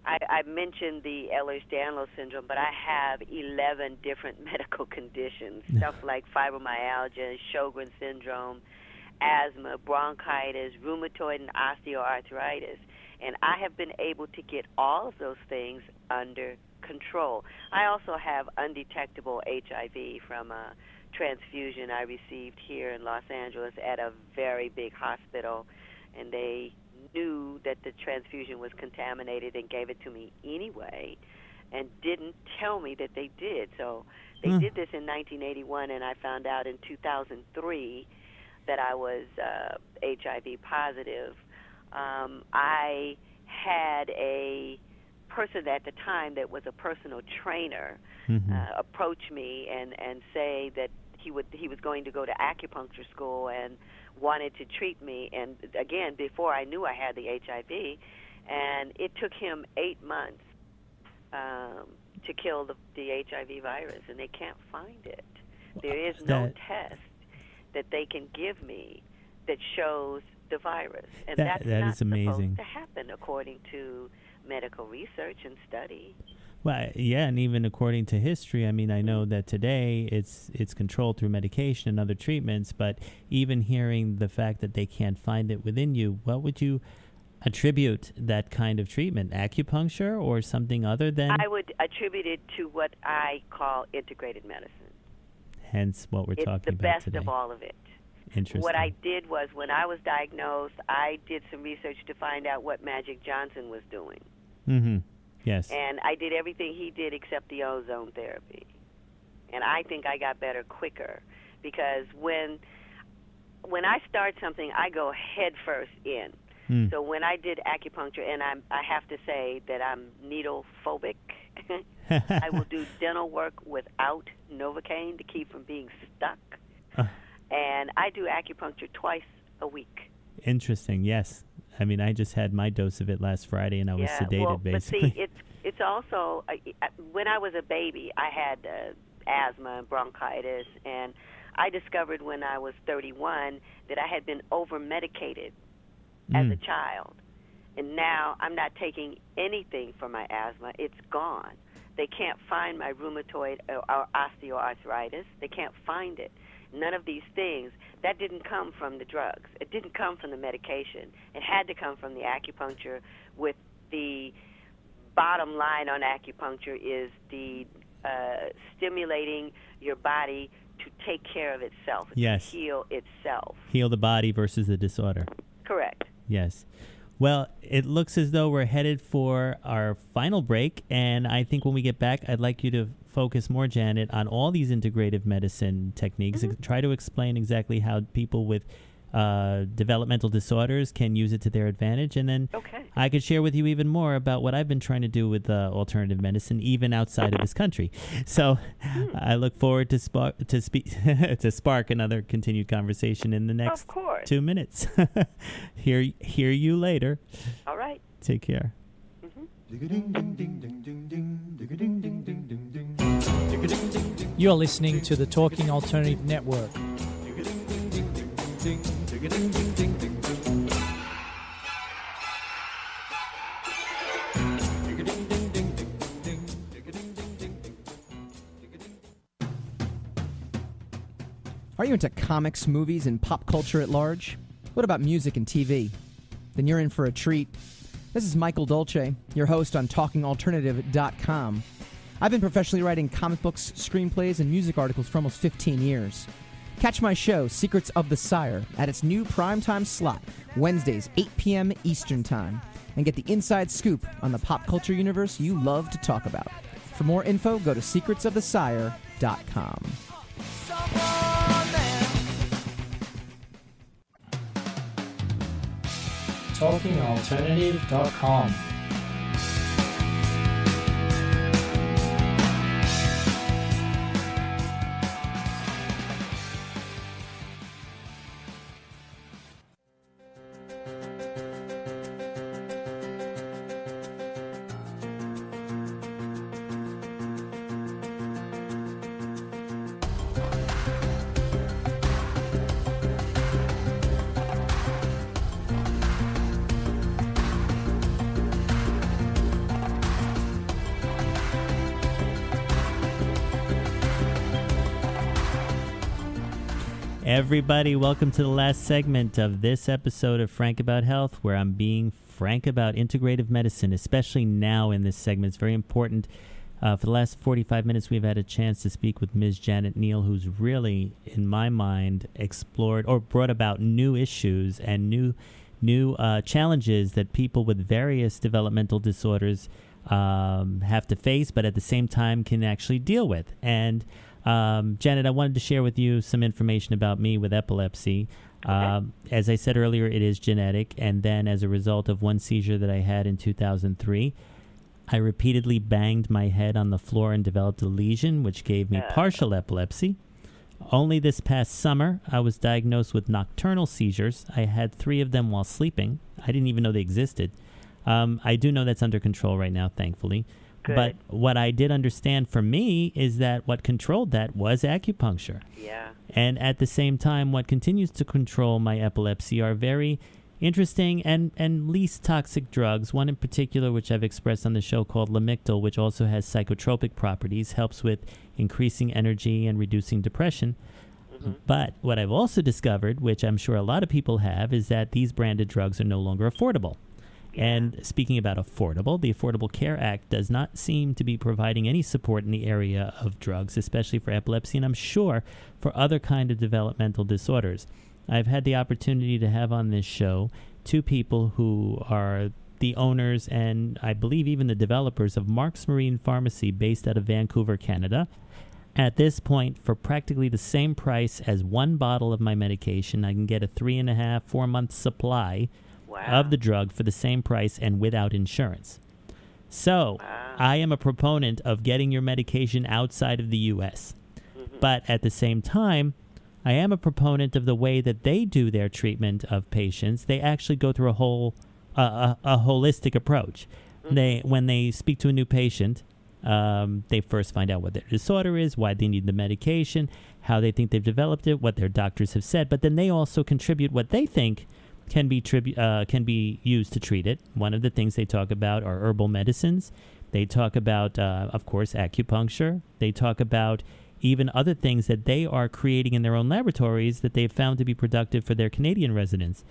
I mentioned the Ehlers-Danlos syndrome, but I have 11 different medical conditions, stuff like fibromyalgia, Sjogren's syndrome, asthma, bronchitis, rheumatoid and osteoarthritis. And I have been able to get all of those things under control. I also have undetectable HIV from a transfusion I received here in Los Angeles at a very big hospital, and they knew that the transfusion was contaminated and gave it to me anyway and didn't tell me that they did. So they did this in 1981, and I found out in 2003 that I was HIV positive. I had a person at the time that was a personal trainer approach me and say that he was going to go to acupuncture school and wanted to treat me. And again, before I knew I had the HIV, and it took him 8 months to kill the HIV virus, and they can't find it. There is no test that they can give me that shows the virus, and that's not supposed to happen according to medical research and study. Well, yeah, and even according to history, I mean, I know that today it's controlled through medication and other treatments, but even hearing the fact that they can't find it within you, what would you attribute that kind of treatment? Acupuncture or something other than? I would attribute it to what I call integrated medicine. Hence what we're talking about today. It's the best of all of it. Interesting. What I did was, when I was diagnosed, I did some research to find out what Magic Johnson was doing. Mm-hmm. Yes. And I did everything he did except the ozone therapy. And I think I got better quicker, because when I start something, I go head first in. So when I did acupuncture, and I have to say that I'm needle phobic, I will do dental work without Novocaine to keep from being stuck. And I do acupuncture twice a week. Interesting, yes. I mean, I just had my dose of it last Friday, and I was sedated, basically. But see, it's also, when I was a baby, I had asthma and bronchitis, and I discovered when I was 31 that I had been over-medicated as a child. And now I'm not taking anything for my asthma. It's gone. They can't find my rheumatoid or osteoarthritis. They can't find it. None of these things. That didn't come from the drugs. It didn't come from the medication. It had to come from the acupuncture, with the bottom line on acupuncture is the stimulating your body to take care of itself, to heal itself. Heal the body versus the disorder. Correct. Yes. Well, it looks as though we're headed for our final break, and I think when we get back, I'd like you to focus more, Janet, on all these integrative medicine techniques. Try to explain exactly how people with developmental disorders can use it to their advantage, and then I could share with you even more about what I've been trying to do with alternative medicine, even outside of this country. So I look forward to spark another continued conversation in the next 2 minutes. Hear you later. All right. Take care. You're listening to the Talking Alternative Network. Are you into comics, movies, and pop culture at large? What about music and TV? Then you're in for a treat. This is Michael Dolce, your host on TalkingAlternative.com. I've been professionally writing comic books, screenplays, and music articles for almost 15 years. Catch my show, Secrets of the Sire, at its new primetime slot, Wednesdays, 8 p.m. Eastern Time, and get the inside scoop on the pop culture universe you love to talk about. For more info, go to secretsofthesire.com. TalkingAlternative.com. Everybody, welcome to the last segment of this episode of Frank About Health, where I'm being frank about integrative medicine, especially now in this segment. It's very important. For the last 45 minutes, we've had a chance to speak with Ms. Janet Neal, who's really, in my mind, explored or brought about new issues and new challenges that people with various developmental disorders have to face, but at the same time can actually deal with. And Janet, I wanted to share with you some information about me with epilepsy. As I said earlier, it is genetic, and then as a result of one seizure that I had in 2003, I repeatedly banged my head on the floor and developed a lesion, which gave me partial epilepsy. Only this past summer, I was diagnosed with nocturnal seizures. I had 3 of them while sleeping. I didn't even know they existed. I do know that's under control right now, thankfully. Good. But what I did understand for me is that what controlled that was acupuncture. Yeah. And at the same time, what continues to control my epilepsy are very interesting and least toxic drugs. One in particular, which I've expressed on the show, called Lamictal, which also has psychotropic properties, helps with increasing energy and reducing depression. Mm-hmm. But what I've also discovered, which I'm sure a lot of people have, is that these branded drugs are no longer affordable. And speaking about affordable, the Affordable Care Act does not seem to be providing any support in the area of drugs, especially for epilepsy, and I'm sure for other kind of developmental disorders. I've had the opportunity to have on this show 2 people who are the owners and I believe even the developers of Mark's Marine Pharmacy based out of Vancouver, Canada. At this point, for practically the same price as 1 bottle of my medication, I can get a 3.5, 4-month supply of the drug for the same price and without insurance. So, I am a proponent of getting your medication outside of the U.S. But at the same time, I am a proponent of the way that they do their treatment of patients. They actually go through a holistic approach. When they speak to a new patient, they first find out what their disorder is, why they need the medication, how they think they've developed it, what their doctors have said. But then they also contribute what they think can be used to treat it. One of the things they talk about are herbal medicines. They talk about, of course, acupuncture. They talk about even other things that they are creating in their own laboratories that they've found to be productive for their Canadian residents.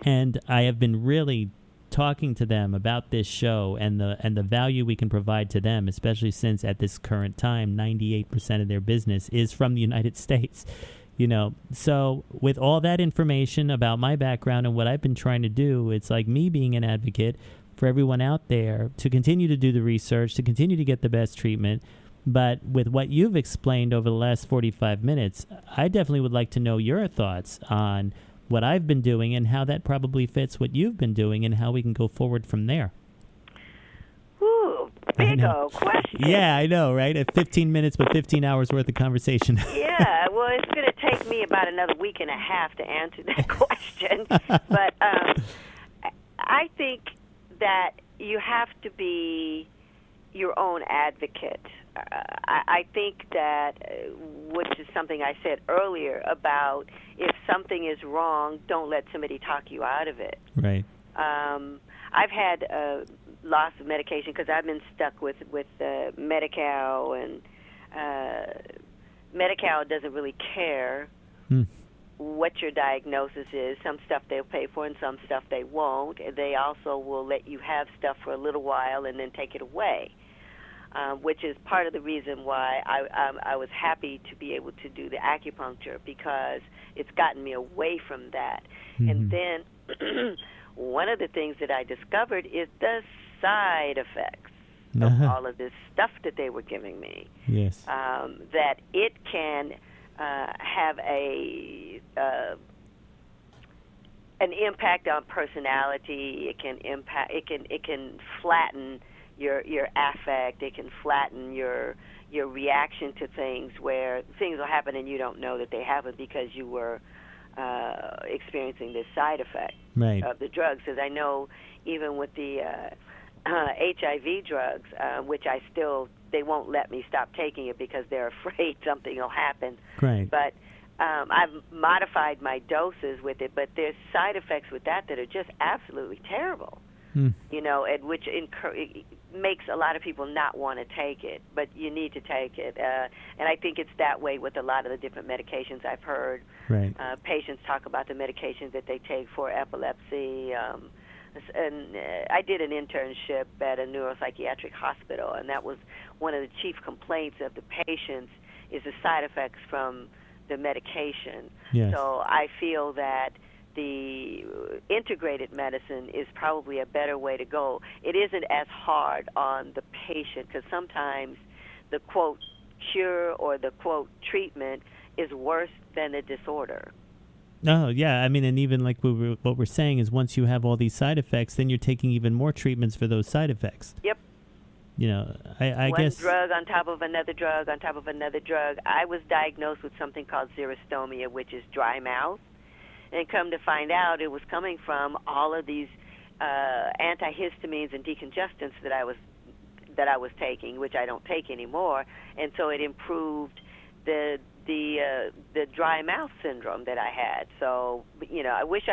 And I have been really talking to them about this show and the value we can provide to them, especially since at this current time, 98% of their business is from the United States. You know, so with all that information about my background and what I've been trying to do, it's like me being an advocate for everyone out there to continue to do the research, to continue to get the best treatment. But with what you've explained over the last 45 minutes, I definitely would like to know your thoughts on what I've been doing and how that probably fits what you've been doing and how we can go forward from there. Ooh, big old question. Yeah, I know, right? At 15 minutes, but 15 hours worth of conversation. Yeah, well, it's going to take me about another week and a half to answer that question. But I think that you have to be your own advocate. I think that, which is something I said earlier about if something is wrong, don't let somebody talk you out of it. Right. I've had loss of medication because I've been stuck with Medi-Cal, and Medi-Cal doesn't really care what your diagnosis is. Some stuff they'll pay for and some stuff they won't. They also will let you have stuff for a little while and then take it away. Which is part of the reason why I was happy to be able to do the acupuncture, because it's gotten me away from that. Mm-hmm. And then one of the things that I discovered is the side effects of all of this stuff that they were giving me. Yes. That it can have an impact on personality. It can flatten your affect. It can flatten your reaction to things, where things will happen and you don't know that they happen because you were experiencing this side effect of the drugs. Because I know even with the HIV drugs, which they won't let me stop taking it because they're afraid something will happen. Right. But I've modified my doses with it, but there's side effects with that are just absolutely terrible. You know, which makes a lot of people not want to take it, but you need to take it. And I think it's that way with a lot of the different medications I've heard. Right. Patients talk about the medications that they take for epilepsy. And I did an internship at a neuropsychiatric hospital, and that was one of the chief complaints of the patients is the side effects from the medication. Yes. So I feel that the integrated medicine is probably a better way to go. It isn't as hard on the patient, because sometimes the, quote, cure or the, quote, treatment is worse than the disorder. Oh, yeah. I mean, and even like what we're saying is once you have all these side effects, then you're taking even more treatments for those side effects. Yep. I One guess drug on top of another drug on top of another drug. I was diagnosed with something called xerostomia, which is dry mouth, and come to find out it was coming from all of these antihistamines and decongestants that I was taking, which I don't take anymore, and so it improved the dry mouth syndrome that I had. So I wish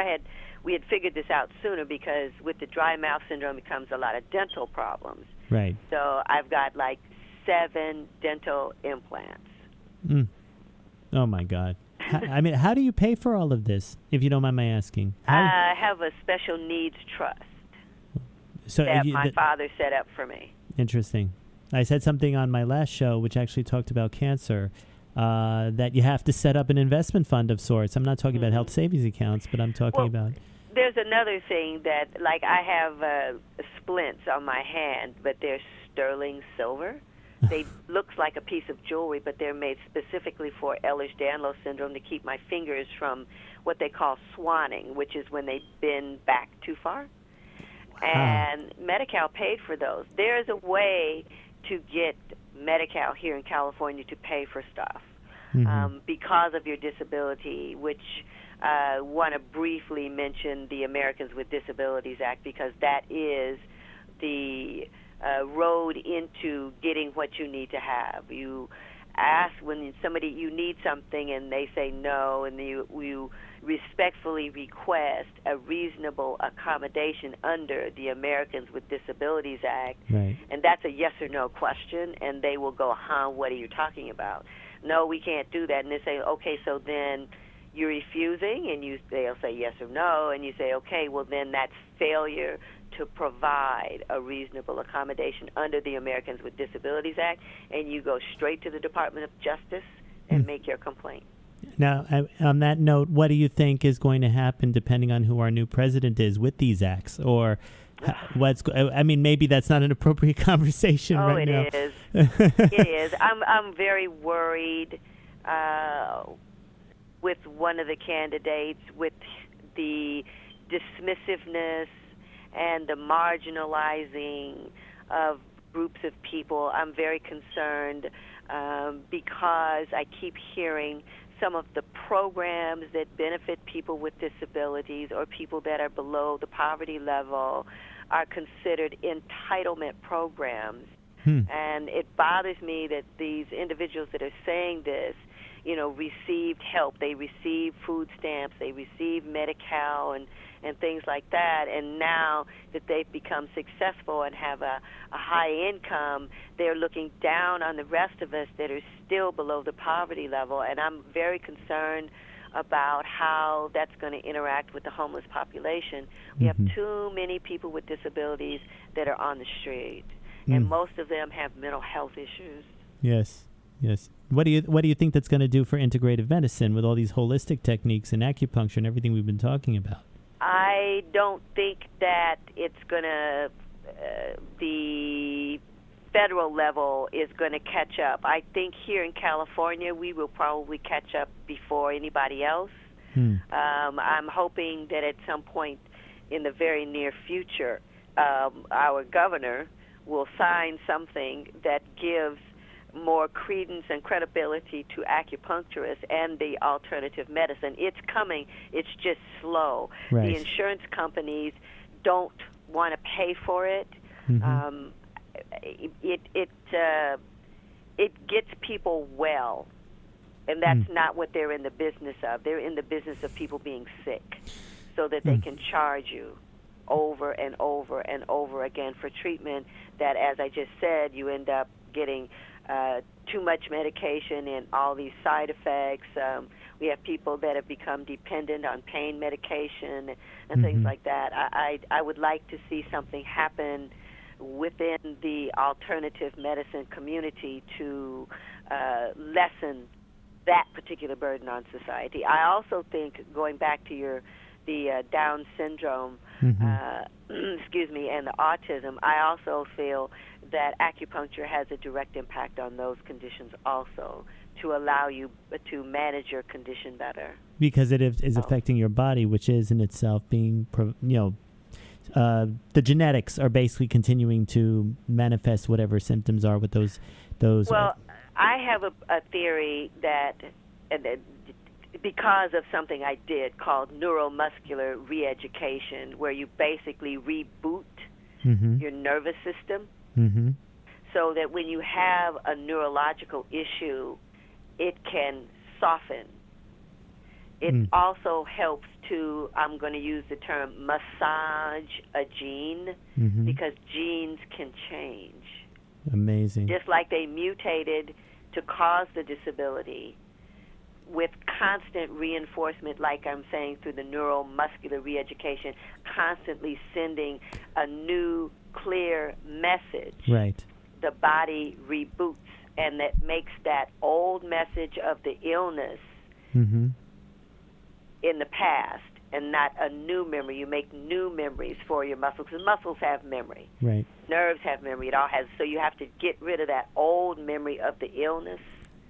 we had figured this out sooner, because with the dry mouth syndrome it comes a lot of dental problems. Right. So I've got like 7 dental implants. Oh my God. How do you pay for all of this, if you don't mind my asking? I have a special needs trust that my father set up for me. Interesting. I said something on my last show, which actually talked about cancer, that you have to set up an investment fund of sorts. I'm not talking about health savings accounts, but I'm talking about... There's another thing that, like, I have splints on my hand, but they're sterling silver. They looks like a piece of jewelry, but they're made specifically for Ehlers-Danlos syndrome to keep my fingers from what they call swanning, which is when they bend back too far. And Medi-Cal paid for those. There's a way to get Medi-Cal here in California to pay for stuff because of your disability, which I want to briefly mention the Americans with Disabilities Act, because that is the road into getting what you need to have. You ask when you need something and they say no, and you respectfully request a reasonable accommodation under the Americans with Disabilities Act, right. And that's a yes or no question, and they will go, what are you talking about? No, we can't do that. And they say, okay, so then you're refusing, and they'll say yes or no, and you say, okay, well then that's failure to provide a reasonable accommodation under the Americans with Disabilities Act, and you go straight to the Department of Justice and make your complaint. Now, on that note, what do you think is going to happen depending on who our new president is with these acts? Or maybe that's not an appropriate conversation right now. Oh, it is. It is. I'm very worried with one of the candidates, with the dismissiveness and the marginalizing of groups of people. I'm very concerned because I keep hearing some of the programs that benefit people with disabilities or people that are below the poverty level are considered entitlement programs. And it bothers me that these individuals that are saying this, received help. They received food stamps, they received Medi-Cal and things like that, and now that they've become successful and have a high income, they're looking down on the rest of us that are still below the poverty level, and I'm very concerned about how that's going to interact with the homeless population. We have too many people with disabilities that are on the street, and most of them have mental health issues. Yes. What do you think that's going to do for integrative medicine with all these holistic techniques and acupuncture and everything we've been talking about? I don't think that it's going to, the federal level is going to catch up. I think here in California we will probably catch up before anybody else. I'm hoping that at some point in the very near future, our governor will sign something that gives more credence and credibility to acupuncturists and the alternative medicine. It's coming. It's just slow. Right. The insurance companies don't want to pay for it. It gets people well, and that's not what they're in the business of. They're in the business of people being sick so that they can charge you over and over and over again for treatment that, as I just said, you end up getting too much medication and all these side effects. We have people that have become dependent on pain medication and things like that. I would like to see something happen within the alternative medicine community to lessen that particular burden on society. I also think, going back to the Down syndrome, excuse me, and the autism, I also feel that acupuncture has a direct impact on those conditions also, to allow you to manage your condition better. Because it is affecting your body, which is in itself being, the genetics are basically continuing to manifest whatever symptoms are with those. Well, I have a theory that because of something I did called neuromuscular re-education, where you basically reboot your nervous system, so that when you have a neurological issue, it can soften. It also helps to, I'm going to use the term, massage a gene, because genes can change. Amazing. Just like they mutated to cause the disability, with constant reinforcement, like I'm saying, through the neuromuscular re-education, constantly sending a new, clear message. Right. The body reboots, and that makes that old message of the illness in the past and not a new memory. You make new memories for your muscles, because muscles have memory. Right. Nerves have memory. It all has. So you have to get rid of that old memory of the illness.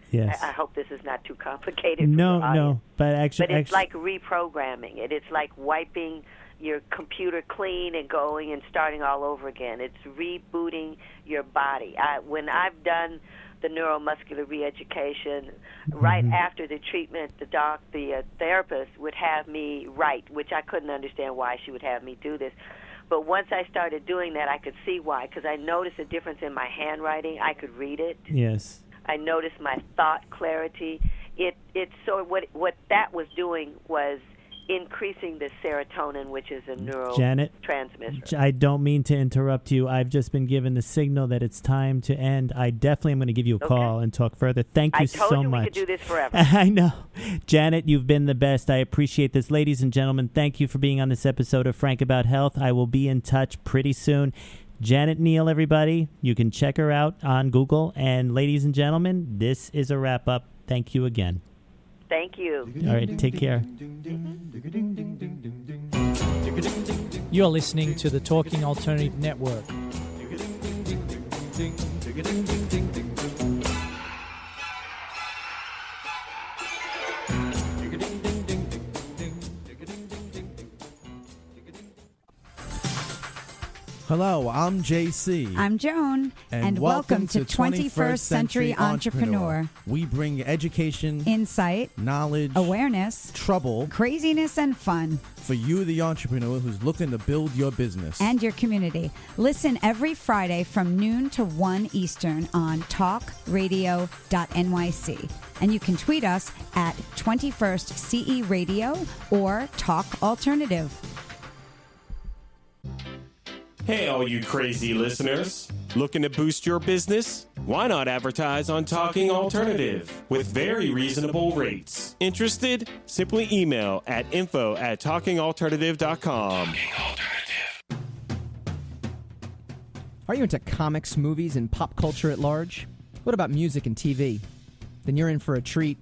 Yes. I hope this is not too complicated. No, but actually, it's like reprogramming it. It's like wiping your computer clean and going and starting all over again. It's rebooting your body. When I've done the neuromuscular re-education, right after the treatment, the therapist would have me write, which I couldn't understand why she would have me do this. But once I started doing that, I could see why, because I noticed a difference in my handwriting. I could read it. Yes. I noticed my thought clarity. It's so what that was doing was increasing the serotonin, which is a neurotransmitter. I don't mean to interrupt you. I've just been given the signal that it's time to end. I definitely am going to give you a call and talk further. Thank you so much. I told you we could do this forever. I know. Janet, you've been the best. I appreciate this. Ladies and gentlemen, thank you for being on this episode of Frank About Health. I will be in touch pretty soon. Janet Neal, everybody. You can check her out on Google. And ladies and gentlemen, this is a wrap-up. Thank you again. Thank you. All right, take care. You're listening to the Talking Alternative Network. Hello, I'm JC. I'm Joan. And welcome to 21st Century Entrepreneur. We bring education, insight, knowledge, awareness, trouble, craziness, and fun for you, the entrepreneur who's looking to build your business and your community. Listen every Friday from noon to 1 Eastern on talkradio.nyc. And you can tweet us at 21st CE Radio or Talk Alternative. Hey, all you crazy listeners. Looking to boost your business? Why not advertise on Talking Alternative with very reasonable rates? Interested? Simply email at info@talkingalternative.com. Are you into comics, movies, and pop culture at large? What about music and TV? Then you're in for a treat.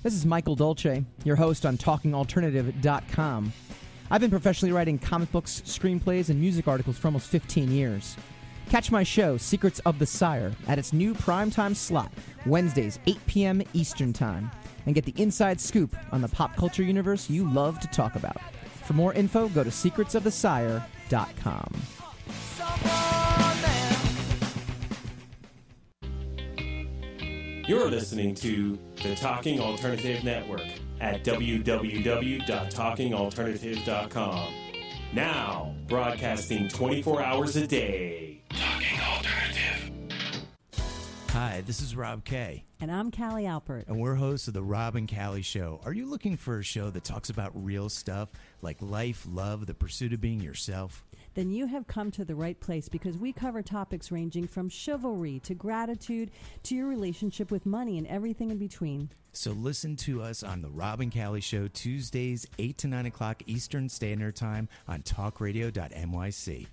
This is Michael Dolce, your host on talkingalternative.com. I've been professionally writing comic books, screenplays, and music articles for almost 15 years. Catch my show, Secrets of the Sire, at its new primetime slot, Wednesdays, 8 p.m. Eastern Time, and get the inside scoop on the pop culture universe you love to talk about. For more info, go to secretsofthesire.com. You're listening to the Talking Alternative Network at www.talkingalternative.com. Now, broadcasting 24 hours a day. Talking Alternative. Hi, this is Rob Kay. And I'm Callie Alpert. And we're hosts of The Rob and Callie Show. Are you looking for a show that talks about real stuff like life, love, the pursuit of being yourself? Then you have come to the right place, because we cover topics ranging from chivalry to gratitude to your relationship with money and everything in between. So listen to us on The Rob and Callie Show, Tuesdays, 8 to 9 o'clock Eastern Standard Time on talkradio.nyc.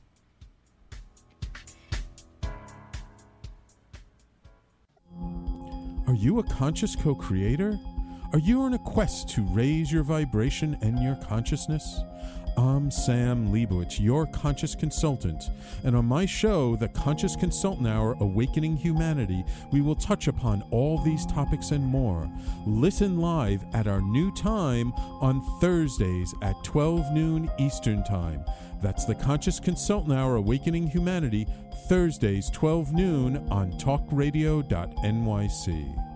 Are you a conscious co-creator? Are you on a quest to raise your vibration and your consciousness? I'm Sam Leibowitz, your conscious consultant, and on my show, The Conscious Consultant Hour Awakening Humanity, we will touch upon all these topics and more. Listen live at our new time on Thursdays at 12 noon Eastern Time. That's The Conscious Consultant Hour Awakening Humanity, Thursdays 12 noon on talkradio.nyc.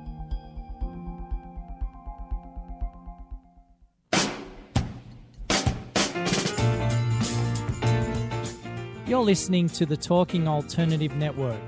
You're listening to the Talking Alternative Network.